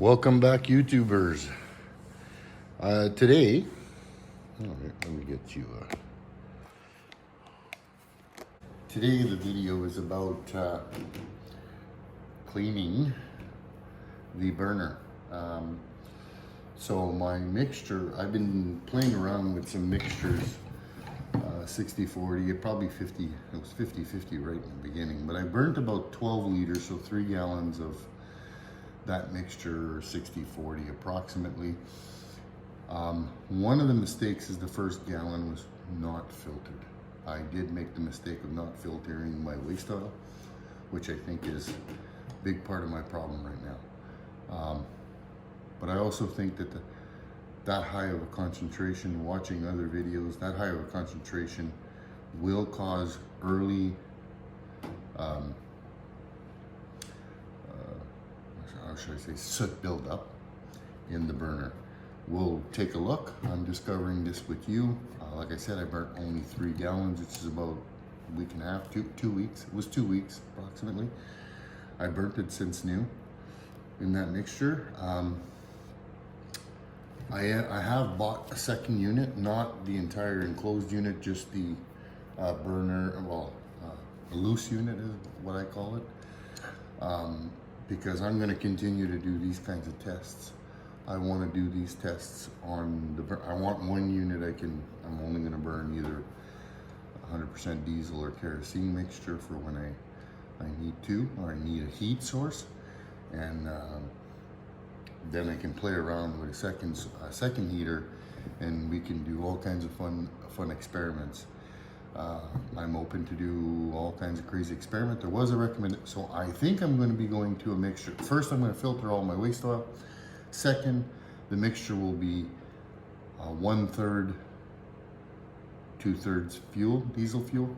Welcome back, YouTubers. Today, let me get you. Today, the video is about cleaning the burner. So my mixture, I've been playing around with some mixtures, 60-40, probably 50, it was 50-50 right in the beginning, but I burnt about 12 liters, so 3 gallons of that mixture, 60-40 approximately. One of the mistakes is the first gallon was not filtered. I did make the mistake of not filtering my waste oil, which I think is a big part of my problem right now. But I also think that that high of a concentration, watching other videos, that high of a concentration will cause early how should I say, soot buildup in the burner. We'll take a look. I'm discovering this with you. Like I said, I burnt only 3 gallons, which is about a week and a half, 2 weeks. It was 2 weeks approximately. I burnt it since new in that mixture. I have bought a second unit, not the entire enclosed unit, just the burner, a loose unit is what I call it. Because I'm going to continue to do these kinds of tests. I want to do these tests on I want one unit I'm only going to burn either 100% diesel or kerosene mixture for when I need to, or I need a heat source. And then I can play around with a second heater, and we can do all kinds of fun experiments. I'm open to do all kinds of crazy experiments. There was a recommendation, so I think I'm going to be going to a mixture. First, I'm going to filter all my waste oil. Second, the mixture will be 1/3, 2/3 fuel, diesel fuel.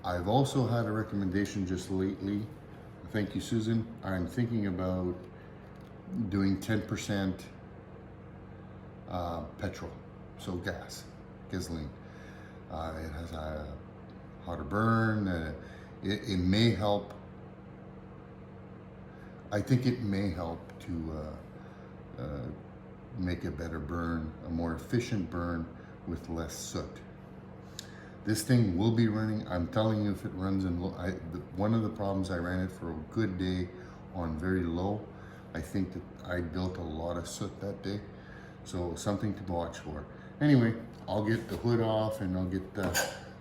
I've also had a recommendation just lately. Thank you, Susan. I'm thinking about doing 10% petrol, so gasoline. It has a hotter burn. It may help. I think it may help to make a better burn, a more efficient burn with less soot. This thing will be running. I'm telling you, if it runs in low, one of the problems I ran it for a good day on very low. I think that I built a lot of soot that day, so something to watch for. Anyway, I'll get the hood off and I'll get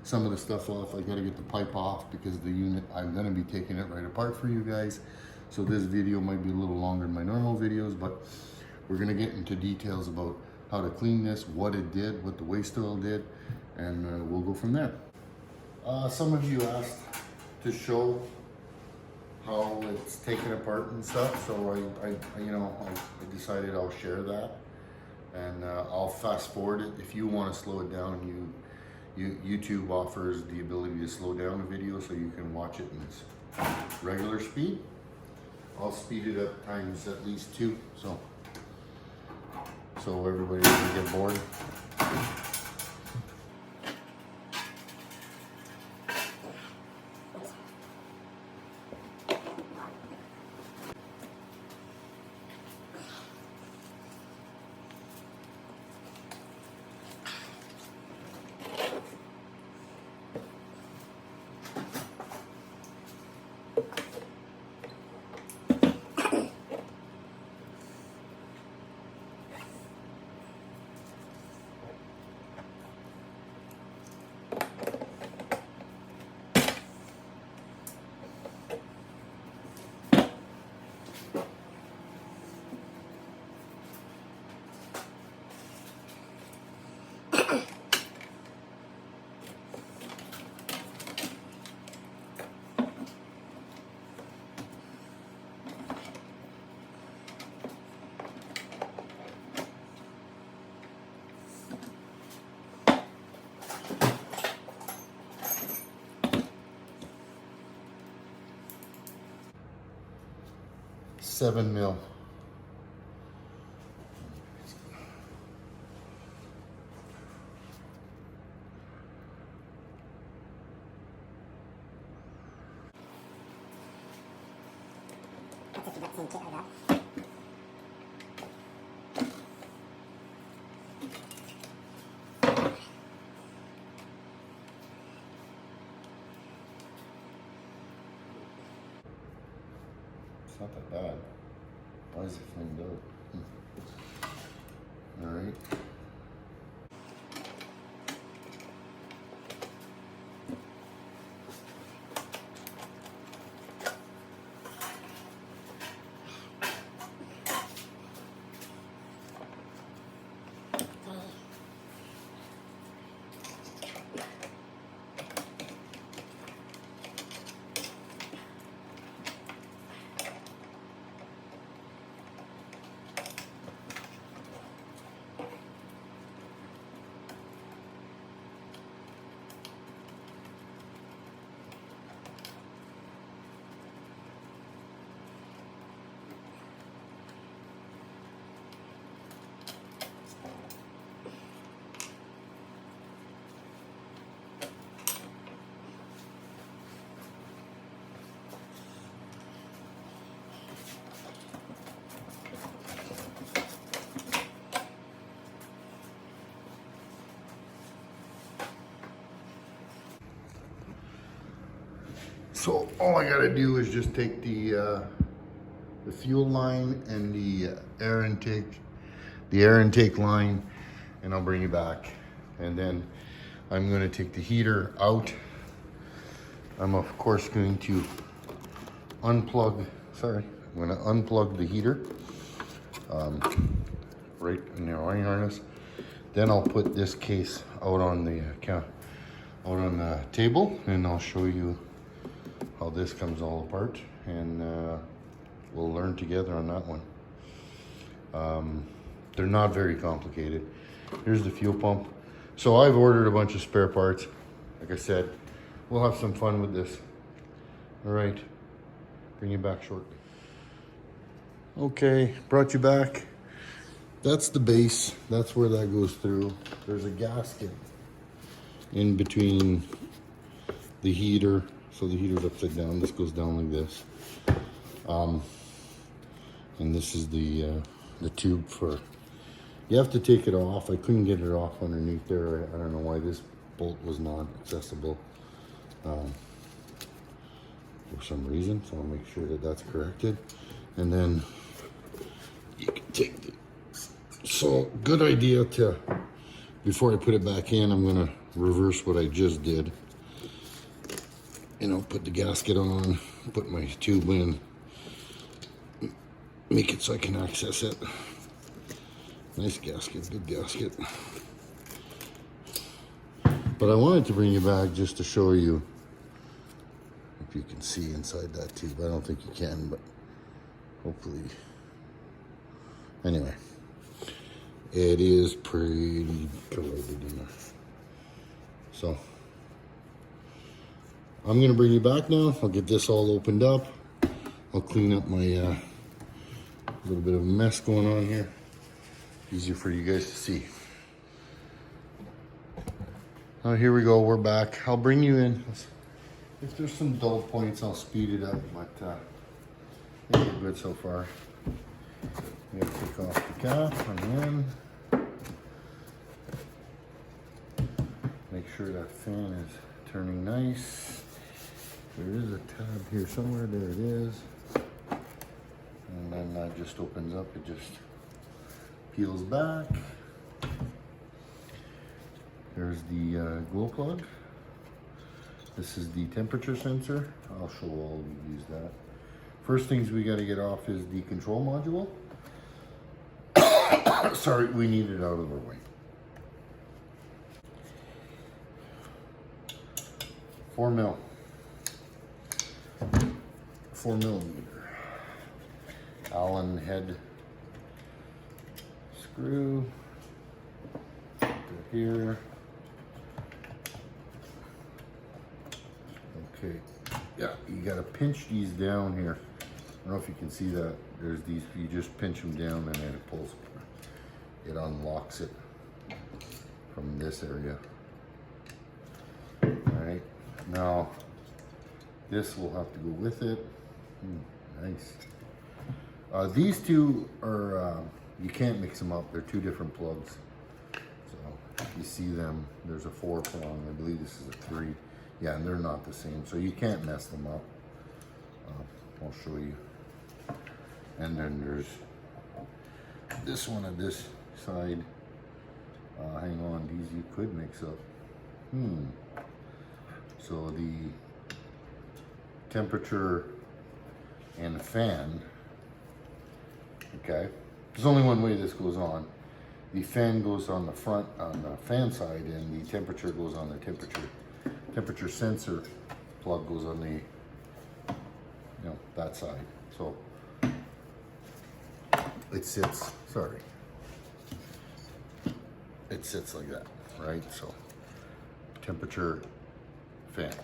some of the stuff off. I gotta get the pipe off because the unit, I'm gonna be taking it right apart for you guys. So this video might be a little longer than my normal videos, but we're gonna get into details about how to clean this, what it did, what the waste oil did, and we'll go from there. Some of you asked to show how it's taken apart and stuff, so I decided I'll share that. And I'll fast forward it. If you want to slow it down, YouTube offers the ability to slow down a video so you can watch it in its regular speed. I'll speed it up times at least 2, so everybody doesn't get bored. $7 mil. That's a vaccine kit I got. not that bad. Why is it flamed out? All right. So all I gotta do is just take the fuel line and the air intake line, and I'll bring you back. And then I'm going to take the heater out. I'm of course going to unplug the heater right in the wiring harness. Then I'll put this case out on the table, and I'll show you how this comes all apart, and we'll learn together on that one. They're not very complicated. Here's the fuel pump. So I've ordered a bunch of spare parts. Like I said, we'll have some fun with this. All right, bring you back shortly. Okay, brought you back. That's the base. That's where that goes through. There's a gasket in between the heater. So the heater's upside down. This goes down like this. And this is the tube for, you have to take it off. I couldn't get it off underneath there. I don't know why this bolt was not accessible for some reason. So I'll make sure that that's corrected. And then you can take the, so good idea to, before I put it back in, I'm gonna reverse what I just did. You know, put the gasket on, put my tube in, make it so I can access it. Nice gasket, good gasket. But I wanted to bring you back just to show you if you can see inside that tube. I don't think you can, but hopefully. Anyway, it is pretty corroded in there. So I'm gonna bring you back now. I'll get this all opened up. I'll clean up my little bit of a mess going on here. Easier for you guys to see. Oh, here we go, we're back. I'll bring you in. If there's some dull points, I'll speed it up, but I think we're good so far. I'm gonna take off the cap on the end. Make sure that fan is turning nice. There is a tab here somewhere, there it is. And then that just opens up, it just peels back. There's the glow plug. This is the temperature sensor. I'll show all of you that. First things we gotta get off is the control module. Sorry, we need it out of our way. 4 millimeter Allen head screw. Put that here. Okay, yeah, you gotta pinch these down here. I don't know if you can see that. There's these, you just pinch them down and then it pulls, it unlocks it from this area. All right, now this will have to go with it. Nice. These two are, you can't mix them up. They're two different plugs. So if you see them, there's a 4 prong. I believe this is a 3. Yeah, and they're not the same. So you can't mess them up. I'll show you. And then there's this one on this side. Hang on, these you could mix up. So the temperature and the fan, okay, there's only one way this goes on. The fan goes on the front, on the fan side, and the temperature goes on the temperature sensor plug goes on the, that side. So it sits, it sits like that, right? So temperature, fan.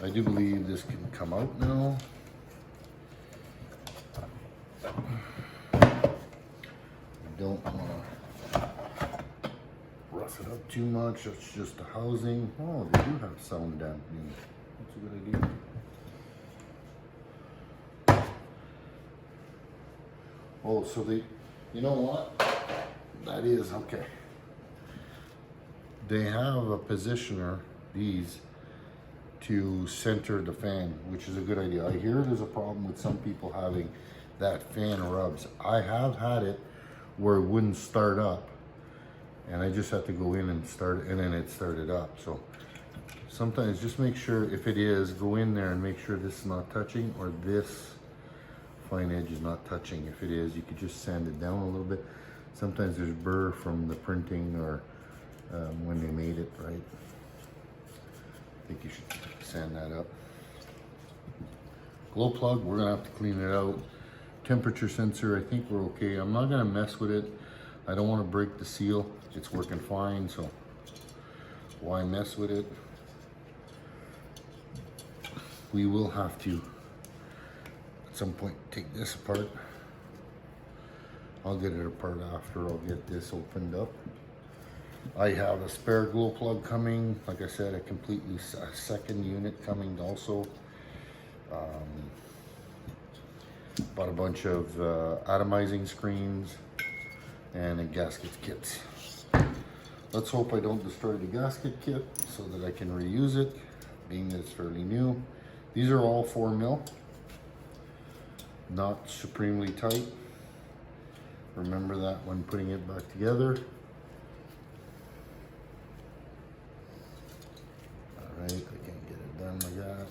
I do believe this can come out now. I don't want to rough it up too much. It's just the housing. Oh, they do have sound dampening. That's a good idea. Oh, so they, you know what? That is okay. They have a positioner, these, to center the fan, which is a good idea. I hear there's a problem with some people having that fan rubs. I have had it where it wouldn't start up, and I just had to go in and start it, and then it started up. So sometimes just make sure, if it is, go in there and make sure this is not touching, or this fine edge is not touching. If it is, you could just sand it down a little bit. Sometimes there's burr from the printing or when they made it, right? I think you should sand that up. Glow plug, we're gonna have to clean it out. Temperature sensor, I think we're okay. I'm not gonna mess with it. I don't wanna break the seal. It's working fine, so why mess with it? We will have to, at some point, take this apart. I'll get it apart after. I'll get this opened up. I have a spare glow plug coming. Like I said, a second unit coming also. Bought a bunch of atomizing screens and a gasket kits. Let's hope I don't destroy the gasket kit so that I can reuse it, being that it's fairly new. These are all 4 mil, not supremely tight. Remember that when putting it back together. All right, I can't get it done like that.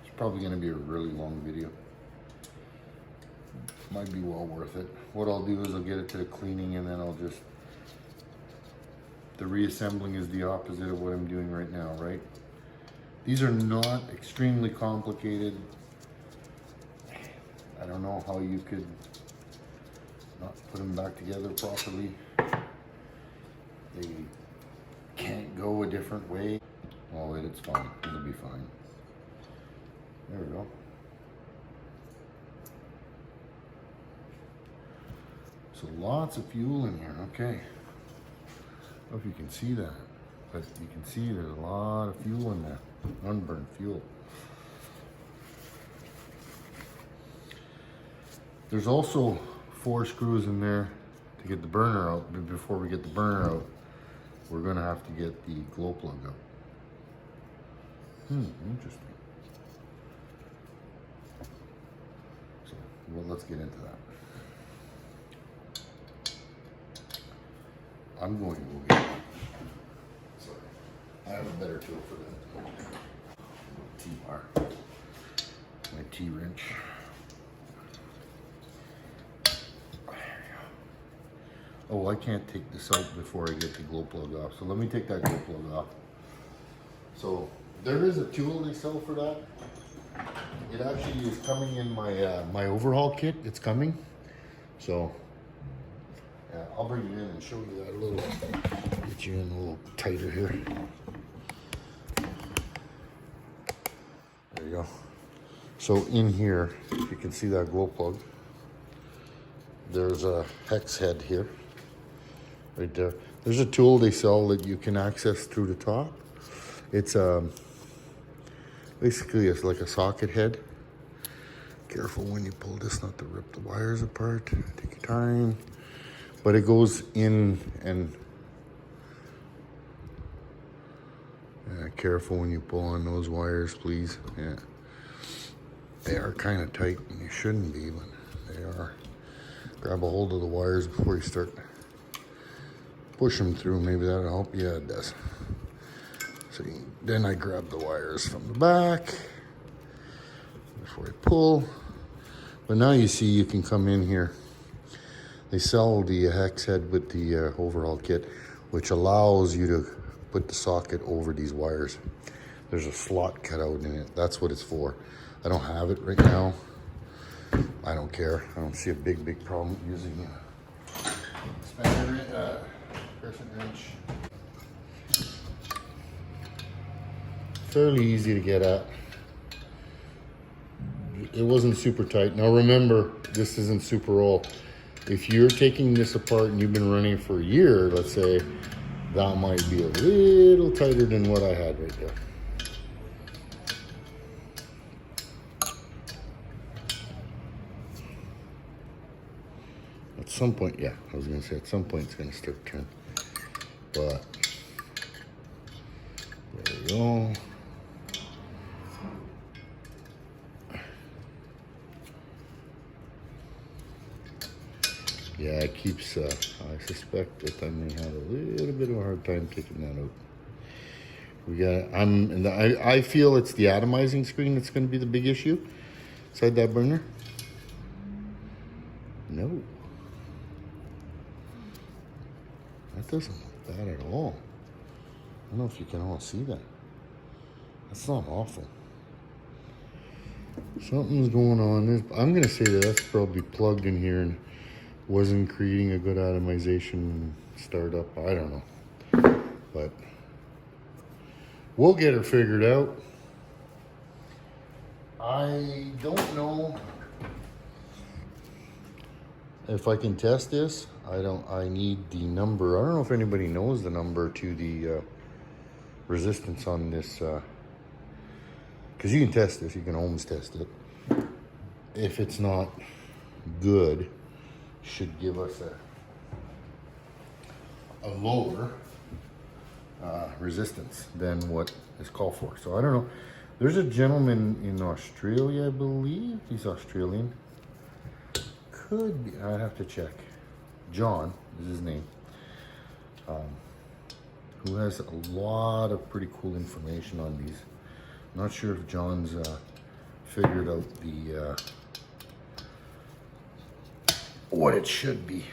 It's probably going to be a really long video. Might be well worth it. What I'll do is I'll get it to the cleaning, and then I'll just, the reassembling is the opposite of what I'm doing right now, right? These are not extremely complicated. I don't know how you could not put them back together properly. They can't go a different way. Oh wait, it's fine. It'll be fine. There we go. So lots of fuel in here, okay. I don't know if you can see that, but you can see there's a lot of fuel in there, unburned fuel. There's also 4 screws in there to get the burner out, but before we get the burner out, we're gonna have to get the glow plug out. Interesting. So, well, let's get into that. I'm going to go get it. Sorry, I have a better tool for that. T-bar, my T-wrench. Oh, I can't take this out before I get the glow plug off. So let me take that glow plug off. So there is a tool they sell for that. It actually is coming in my my overhaul kit. It's coming. So I'll bring it in and show you that a little. Get you in a little tighter here. There you go. So in here, you can see that glow plug. There's a hex head here. Right there. There's a tool they sell that you can access through the top. It's basically it's like a socket head. careful when you pull this not to rip the wires apart. Take your time. But it goes in and careful when you pull on those wires, please. Yeah. They are kind of tight and you shouldn't be, but they are. Grab a hold of the wires before you start. Push them through. Maybe that'll help. Yeah, it does. So then I grab the wires from the back before I pull. But now you see you can come in here. They sell the hex head with the overhaul kit, which allows you to put the socket over these wires. There's a slot cut out in it. That's what it's for. I don't have it right now. I don't care. I don't see a big problem using a spanner, crescent wrench. Fairly easy to get at. It wasn't super tight. Now remember, this isn't super roll. If you're taking this apart and you've been running it for a year, let's say, that might be a little tighter than what I had right there. At some point, yeah, I was gonna say at some point it's gonna start turning. But there we go. Yeah, it keeps, I suspect that I may have a little bit of a hard time taking that out. We got, I feel it's the atomizing screen that's going to be the big issue inside that burner. No. That doesn't look bad at all. I don't know if you can all see that. That's not awful. Something's going on. I'm going to say that that's probably plugged in here and wasn't creating a good atomization startup. I don't know. But we'll get her figured out. I don't know if I can test this. I need the number. I don't know if anybody knows the number to the resistance on this, because you can test this, you can ohms test it. If it's not good, should give us a lower resistance than what is called for. So I don't know. There's a gentleman in Australia, I believe. He's Australian. Could be, I'd have to check. John is his name. Who has a lot of pretty cool information on these. I'm not sure if John's figured out the what it should be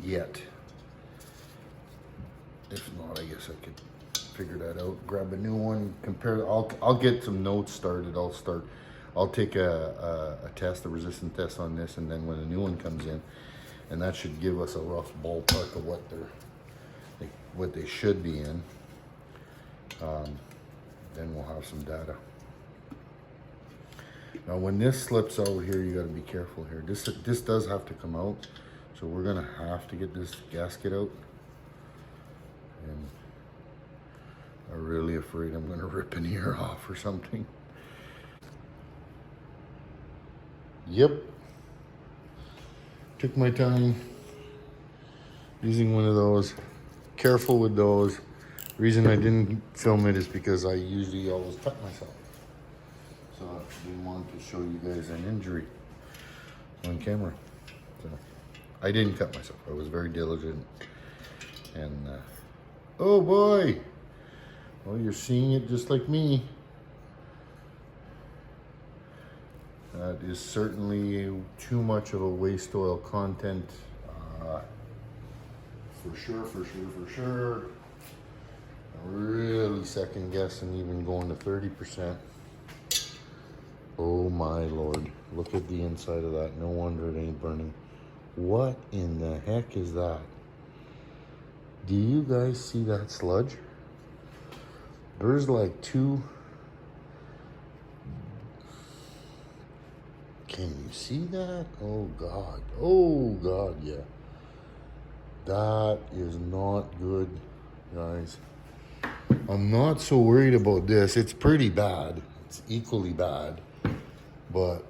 yet. If not, I guess I could figure that out. Grab a new one, compare. I'll get some notes started. I'll take a test, a resistance test on this, and then when a new one comes in, and that should give us a rough ballpark of what they should be in. Then we'll have some data. Now, when this slips out here, you got to be careful here. This does have to come out, so we're gonna have to get this gasket out. And I'm really afraid I'm gonna rip an ear off or something. Yep. Took my time using one of those. Careful with those. The reason I didn't film it is because I usually always cut myself. So I didn't want to show you guys an injury on camera. So I didn't cut myself. I was very diligent. And oh boy. Well, you're seeing it just like me. That is certainly too much of a waste oil content. For sure. I'm really second guessing even going to 30%. Oh my Lord. Look at the inside of that. No wonder it ain't burning. What in the heck is that? Do you guys see that sludge? There's like two. Can you see that? Oh God, yeah. That is not good, guys. I'm not so worried about this. It's pretty bad. It's equally bad. But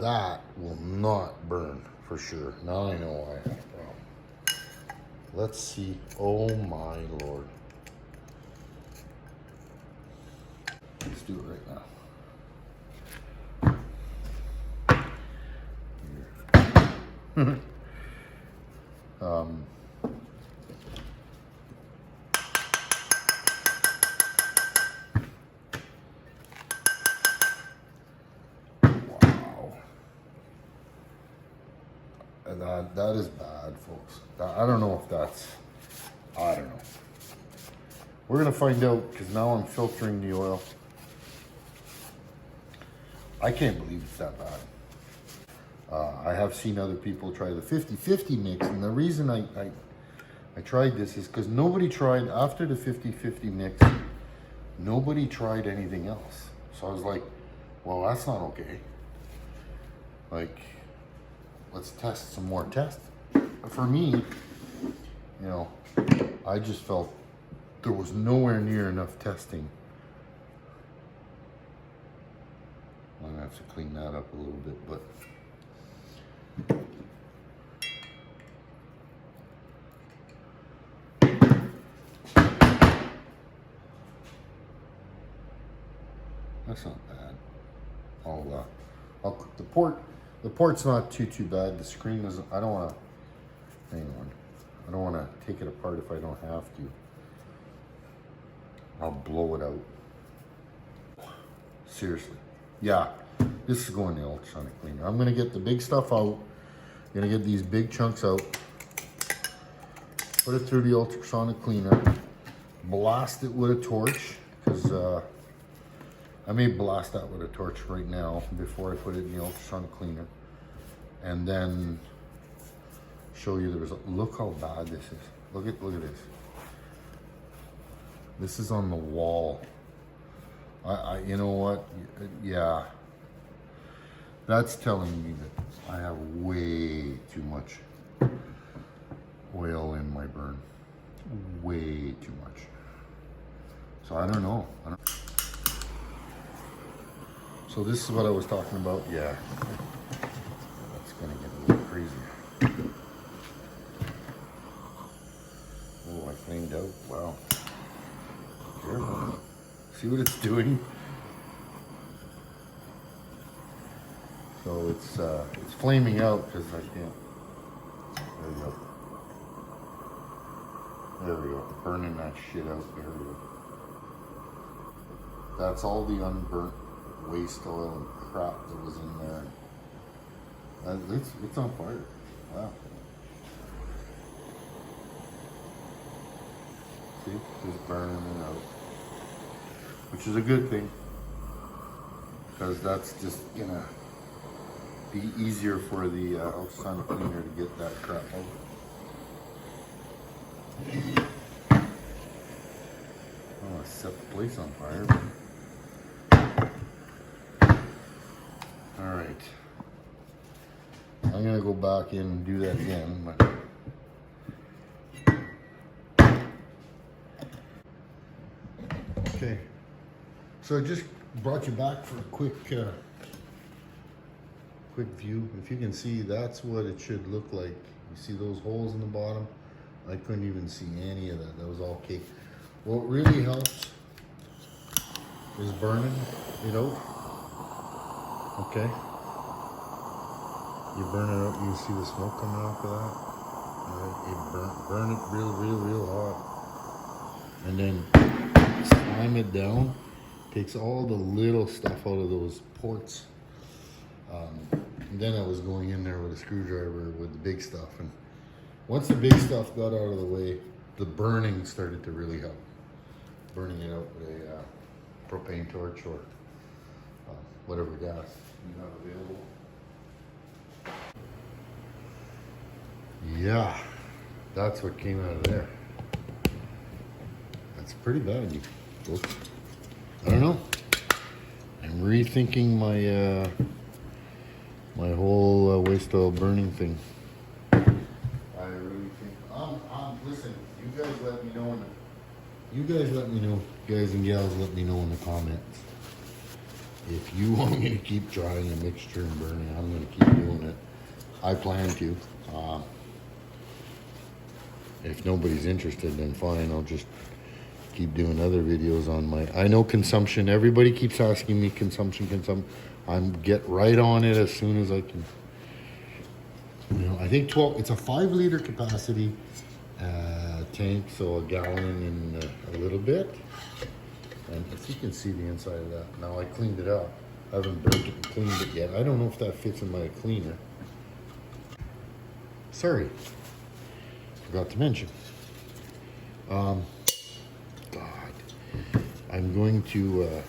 that will not burn for sure. Now I know why I have a problem. Let's see. Oh my Lord. Let's do it right now. Wow. That is bad, folks. I don't know if that's, I don't know. We're gonna find out, because now I'm filtering the oil. I can't believe it's that bad. I have seen other people try the 50-50 mix, and the reason I tried this is because nobody tried, after the 50-50 mix, nobody tried anything else. So I was like, well, that's not okay. Like, let's test some more tests. For me, you know, I just felt there was nowhere near enough testing. I'm gonna have to clean that up a little bit, but that's not bad. The port's not too bad. The screen isn't. I don't want to. Hang on. I don't want to take it apart if I don't have to. I'll blow it out. Seriously. Yeah, this is going to the ultrasonic cleaner. I'm gonna get the big stuff out. I'm gonna get these big chunks out. Put it through the ultrasonic cleaner. Blast it with a torch, because I may blast that with a torch right now before I put it in the ultrasonic cleaner, and then show you the result. Look how bad this is. Look at this. This is on the wall. You know what? Yeah, that's telling me that I have way too much oil in my burn. Way too much. So I don't know. So this is what I was talking about. Yeah, that's gonna get a little crazy. Oh, I flamed out. Wow. Careful. See what it's doing? So it's flaming out because I can't. There we go. There we go. Burning that shit out. There we go. That's all the unburnt waste oil and crap that was in there. It's on fire. Wow. See, just burning it out, which is a good thing, because that's just gonna be easier for the ultrasonic cleaner to get that crap out. Oh, I set the place on fire. All right, I'm gonna go back in and do that again, but okay. So I just brought you back for a quick view. If you can see, that's what it should look like. You see those holes in the bottom? I couldn't even see any of that. That was all cake. What really helps is burning it out. Okay. You burn it out, you see the smoke coming off of that. Alright, you burn it real hot. And then slime it down. Takes all the little stuff out of those ports. And then I was going in there with a screwdriver with the big stuff. And once the big stuff got out of the way, the burning started to really help. Burning it out with a propane torch or whatever gas you have available. Yeah, that's what came out of there. That's pretty bad. I don't know. I'm rethinking my my whole waste oil burning thing. I really think. Listen, you guys let me know. You guys and gals let me know in the comments. If you want me to keep trying a mixture and burning, I'm going to keep doing it. I plan to. If nobody's interested, then fine. I'll just keep doing other videos on my... I know consumption. Everybody keeps asking me consumption. I'm get right on it as soon as I can. You know, I think 12... It's a 5-liter capacity tank, so a gallon and a little bit. And if you can see the inside of that. Now I cleaned it up. I haven't burnt it and cleaned it yet. I don't know if that fits in my cleaner. Sorry. Forgot to mention. God. I'm going to...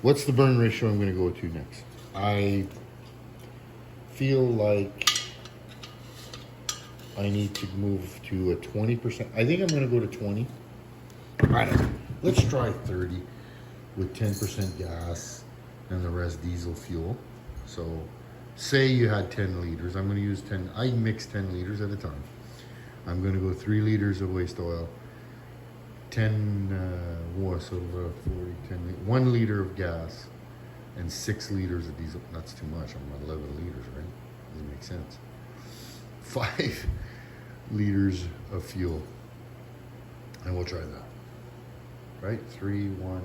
what's the burn ratio I'm going to go to next? I feel like I need to move to a 20%. I think I'm going to go to 20. I don't know. Let's try 30 with 10% gas and the rest diesel fuel. So say you had 10 liters. I'm going to use 10. I mix 10 liters at a time. I'm going to go 3 liters of waste oil, 1 liter of gas, and 6 liters of diesel. That's too much. I'm at 11 liters, right? Doesn't make sense. 5 liters of fuel. And we'll try that. Right? 3, 1,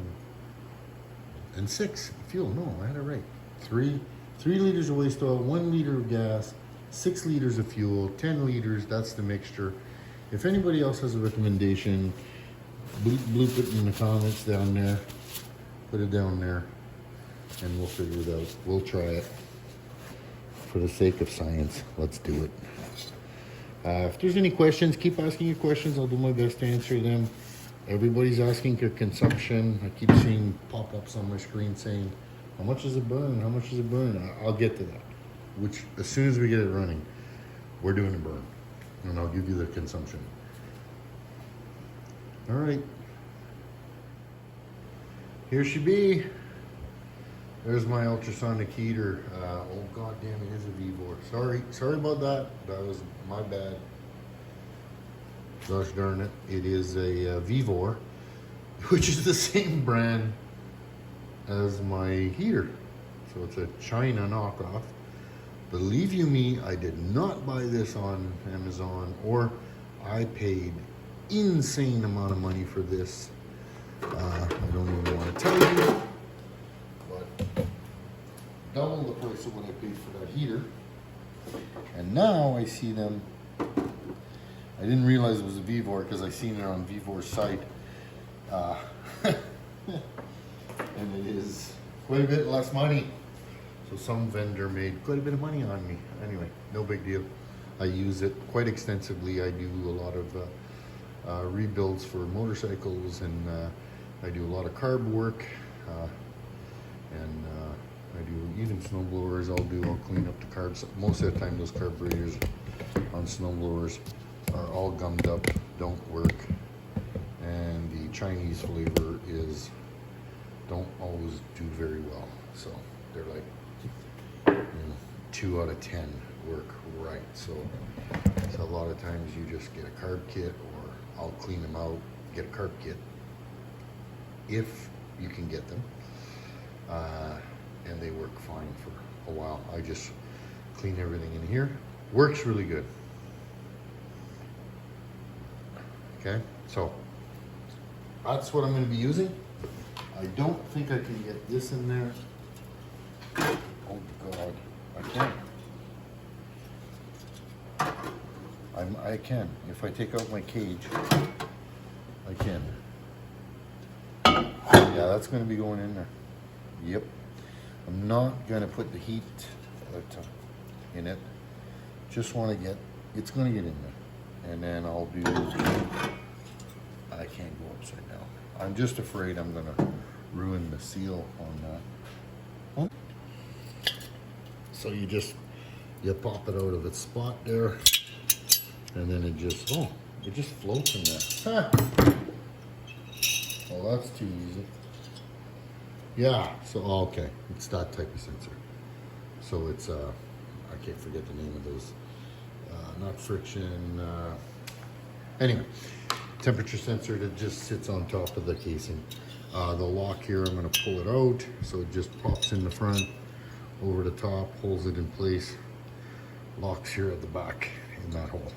and 6 fuel. No, I had it right. 3 liters of waste oil, 1 liter of gas, 6 liters of fuel, 10 liters. That's the mixture. If anybody else has a recommendation, bloop it in the comments down there. Put it down there, and we'll figure it out. We'll try it. For the sake of science, let's do it. If there's any questions, keep asking your questions. I'll do my best to answer them. Everybody's asking for consumption. I keep seeing pop-ups on my screen saying, how much does it burn? How much does it burn? I'll get to that. Which, as soon as we get it running, we're doing a burn. And I'll give you the consumption. All right. Here she be. There's my ultrasonic heater. Oh, God damn, it is a V4. Sorry about that. That was my bad. Gosh darn it. It is a V4, which is the same brand as my heater. So it's a China knockoff. Believe you me, I did not buy this on Amazon, or I paid insane amount of money for this. I don't even want to tell you, but double the price of what I paid for that heater. And now I see them. I didn't realize it was a V4 because I seen it on V4's site. And it is quite a bit less money. So some vendor made quite a bit of money on me. Anyway, no big deal. I use it quite extensively. I do a lot of rebuilds for motorcycles, and I do a lot of carb work. And I do even snow blowers. I'll clean up the carbs. Most of the time those carburetors on snow blowers are all gummed up, don't work. And the Chinese flavor don't always do very well. So they're like, 2 out of 10 work right. So a lot of times you just get a carb kit, or I'll clean them out, get a carb kit if you can get them. And they work fine for a while. I just clean everything in here. Works really good. Okay, so that's what I'm going to be using. I don't think I can get this in there. Oh God, I can. I can. If I take out my cage, I can. Yeah, that's going to be going in there. Yep. I'm not going to put the heat in it. Just want to get, it's going to get in there. And then I'll do, I can't go upside down. I'm just afraid I'm going to ruin the seal on that. Oh. So you pop it out of its spot there. And then it just floats in there. Huh. Well, that's too easy. Yeah, so, okay. It's that type of sensor. So it's, I can't forget the name of those. Not friction. Anyway, temperature sensor that just sits on top of the casing. The lock here, I'm going to pull it out so it just pops in the front, over the top, holds it in place, locks here at the back in that hole.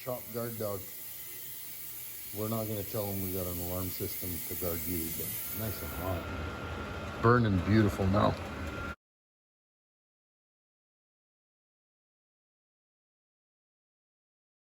top guard dog. We're not going to tell them we got an alarm system to guard you, but nice and hot. Burning beautiful now.